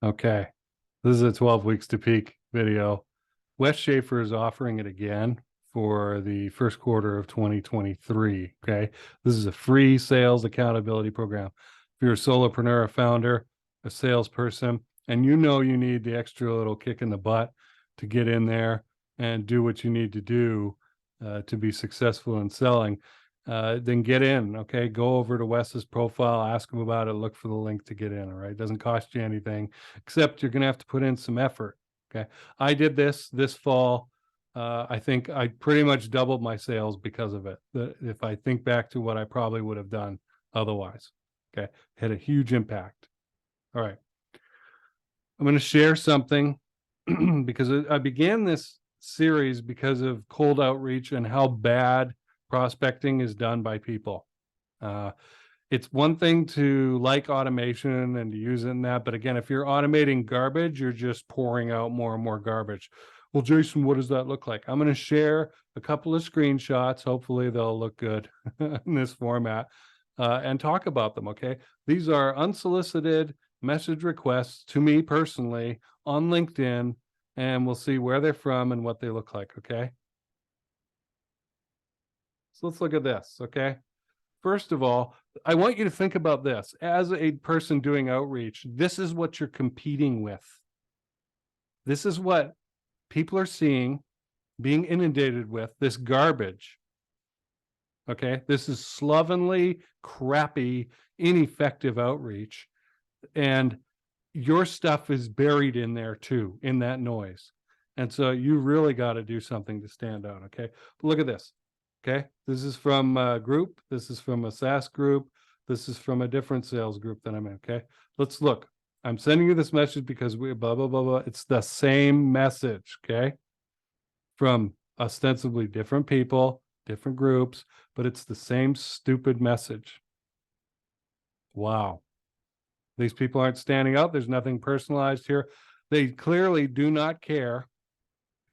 Okay. This is a 12 weeks to peak video. Wes Schaefer is offering it again for the first quarter of 2023. Okay. This is a free sales accountability program. If you're a solopreneur, a founder, a salesperson, and you know you need the extra little kick in the butt to get in there and do what you need to do to be successful in selling, then get in. Okay. Go over to Wes's profile, ask him about it, look for the link to get in. All right. It doesn't cost you anything, except you're going to have to put in some effort. Okay. I did this fall. I think I pretty much doubled my sales because of it. If I think back to what I probably would have done otherwise. Okay. Had a huge impact. All right. I'm going to share something because I began this series because of cold outreach and how bad prospecting is done by people. It's one thing to like automation and to use it in that, but again, if you're automating garbage, you're just pouring out more and more garbage. Well, Jason, what does that look like? I'm going to share a couple of screenshots. Hopefully they'll look good in this format, and talk about them. Okay. These are unsolicited message requests to me personally on LinkedIn, and we'll see where they're from and what they look like. Okay. So let's look at this. Okay. First of all, I want you to think about this. As a person doing outreach, this is what you're competing with. This is what people are seeing, being inundated with, this garbage. Okay. This is slovenly, crappy, ineffective outreach. And your stuff is buried in there too, in that noise. And so you really got to do something to stand out. Okay. But look at this. Okay. This is from a group. This is from a SaaS group. This is from a different sales group that I'm in. Okay. Let's look. I'm sending you this message because we blah, blah, blah, blah. It's the same message. Okay. From ostensibly different people, different groups, but it's the same stupid message. Wow. These people aren't standing out. There's nothing personalized here. They clearly do not care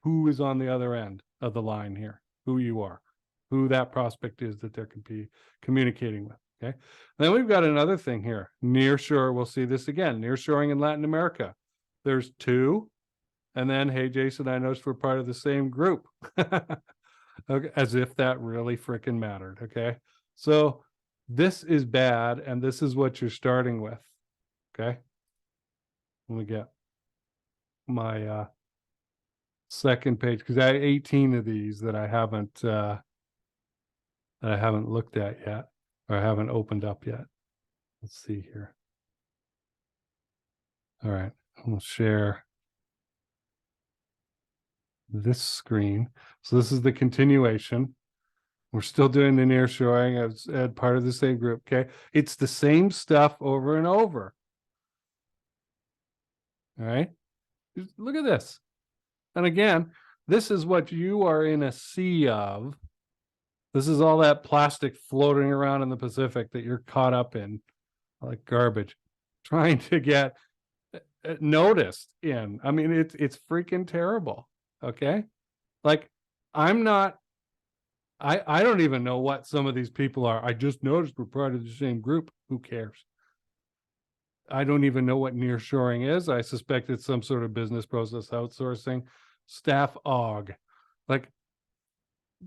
who is on the other end of the line here, who you are, who that prospect is that they're communicating with. Okay. Then we've got another thing here. Nearshore. We'll see this again. Nearshoring in Latin America. There's two. And then, hey, Jason, I noticed we're part of the same group. Okay. As if that really freaking mattered. Okay. So this is bad. And this is what you're starting with. Okay. Let me get my second page, because I have 18 of these that I haven't looked at yet, or I haven't opened up yet. Let's see here. All right, I'll share this screen. So this is the continuation. We're still doing the nearshoring as part of the same group. Okay, it's the same stuff over and over. All right, just look at this. And again, this is what you are in a sea of. This is all that plastic floating around in the Pacific that you're caught up in like garbage, trying to get noticed in. I mean, it's freaking terrible. Okay. Like I don't even know what some of these people are. I just noticed we're part of the same group. Who cares? I don't even know what nearshoring is. I suspect it's some sort of business process outsourcing, staff aug. Like,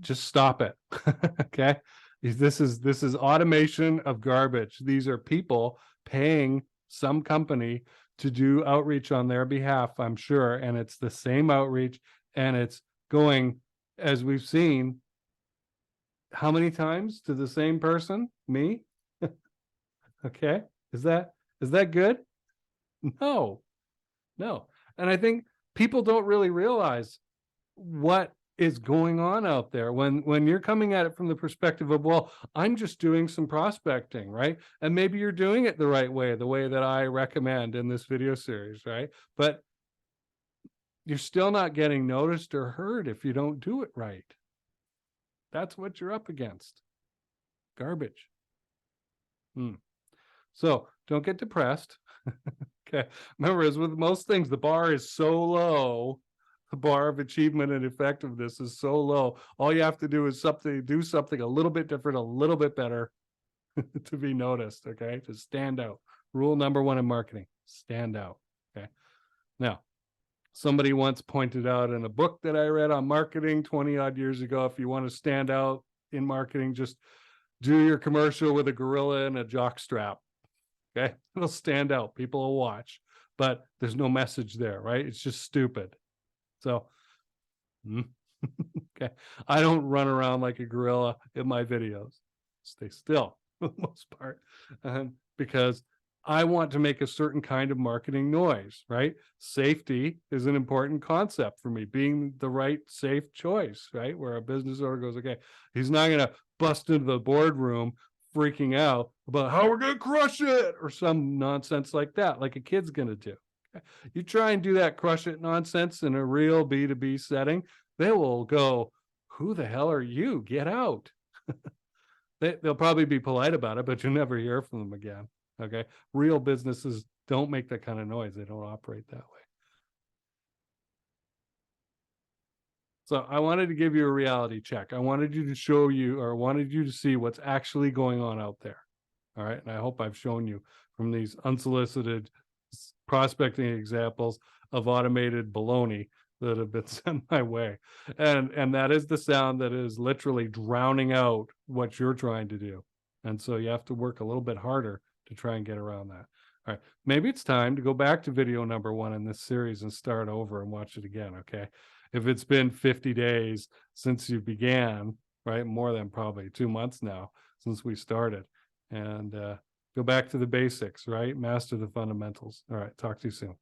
just stop it. Okay. This is automation of garbage. These are people paying some company to do outreach on their behalf, I'm sure. And it's the same outreach, and it's going, as we've seen, how many times to the same person? Me? Okay. Is that good? No. And I think people don't really realize what is going on out there when you're coming at it from the perspective of, well, I'm just doing some prospecting, right? And maybe you're doing it the right way, the way that I recommend in this video series, right? But you're still not getting noticed or heard if you don't do it right. That's what you're up against. Garbage. So don't get depressed. Okay. Remember, as with most things, the bar is so low. The bar of achievement and effectiveness is so low. All you have to do is do something a little bit different, a little bit better to be noticed. Okay. To stand out. Rule number one in marketing: stand out. Okay. Now, somebody once pointed out in a book that I read on marketing 20 odd years ago, if you want to stand out in marketing, just do your commercial with a gorilla and a jock strap. Okay. It'll stand out. People will watch, but there's no message there, right? It's just stupid. So, okay. I don't run around like a gorilla in my videos. Stay still for the most part, because I want to make a certain kind of marketing noise, right? Safety is an important concept for me, being the right safe choice, right? Where a business owner goes, okay, he's not going to bust into the boardroom freaking out about how we're going to crush it or some nonsense like that, like a kid's going to do. You try and do that crush it nonsense in a real B2B setting, they will go, who the hell are you? Get out. They'll probably be polite about it, but you'll never hear from them again. Okay. Real businesses don't make that kind of noise. They don't operate that way. So I wanted to give you a reality check. I wanted you to show you, or wanted you to see what's actually going on out there. All right. And I hope I've shown you from these unsolicited prospecting examples of automated baloney that have been sent my way. And that is the sound that is literally drowning out what you're trying to do. And so you have to work a little bit harder to try and get around that. All right. Maybe it's time to go back to video number 1 in this series and start over and watch it again. Okay. If it's been 50 days since you began, right? More than probably 2 months now since we started. And go back to the basics, right? Master the fundamentals. All right. Talk to you soon.